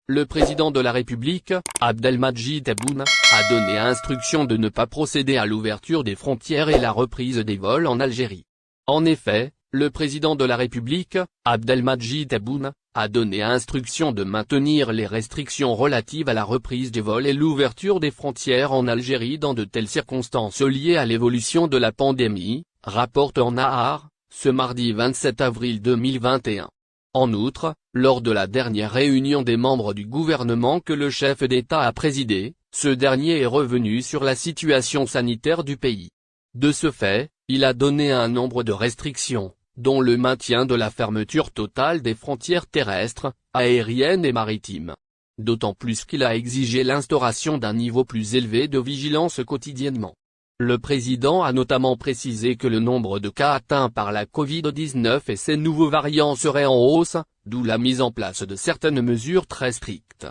le président de la République, Abdelmadjid Tebboune, a donné instruction de ne pas procéder à l'ouverture des frontières et la reprise des vols en Algérie. En effet, le président de la République, Abdelmadjid Tebboune, a donné instruction de maintenir les restrictions relatives à la reprise des vols et l'ouverture des frontières en Algérie dans de telles circonstances liées à l'évolution de la pandémie, rapporte Nahar, ce mardi 27 avril 2021. En outre, lors de la dernière réunion des membres du gouvernement que le chef d'État a présidée, ce dernier est revenu sur la situation sanitaire du pays. De ce fait, il a donné un nombre de restrictions, dont le maintien de la fermeture totale des frontières terrestres, aériennes et maritimes. D'autant plus qu'il a exigé l'instauration d'un niveau plus élevé de vigilance quotidiennement. Le président a notamment précisé que le nombre de cas atteints par la Covid-19 et ses nouveaux variants serait en hausse, d'où la mise en place de certaines mesures très strictes.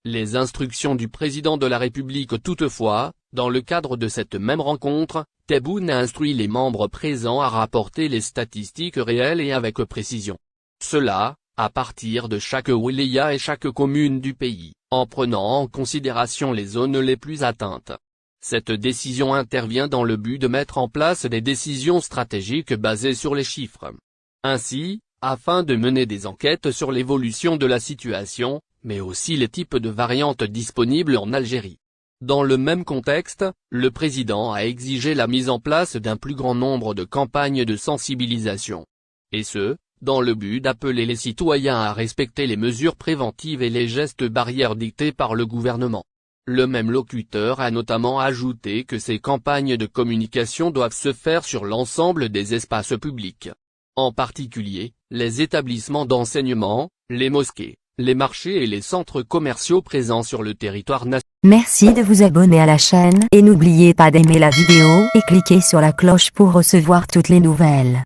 Les instructions du président de la République toutefois, dans le cadre de cette même rencontre, Tebboune a instruit les membres présents à rapporter les statistiques réelles et avec précision. Cela, à partir de chaque wilaya et chaque commune du pays, en prenant en considération les zones les plus atteintes. Cette décision intervient dans le but de mettre en place des décisions stratégiques basées sur les chiffres. Ainsi, afin de mener des enquêtes sur l'évolution de la situation, mais aussi les types de variantes disponibles en Algérie. Dans le même contexte, le président a exigé la mise en place d'un plus grand nombre de campagnes de sensibilisation. Et ce, dans le but d'appeler les citoyens à respecter les mesures préventives et les gestes barrières dictés par le gouvernement. Le même locuteur a notamment ajouté que ces campagnes de communication doivent se faire sur l'ensemble des espaces publics. En particulier, les établissements d'enseignement, les mosquées, les marchés et les centres commerciaux présents sur le territoire national. Merci de vous abonner à la chaîne et n'oubliez pas d'aimer la vidéo et cliquer sur la cloche pour recevoir toutes les nouvelles.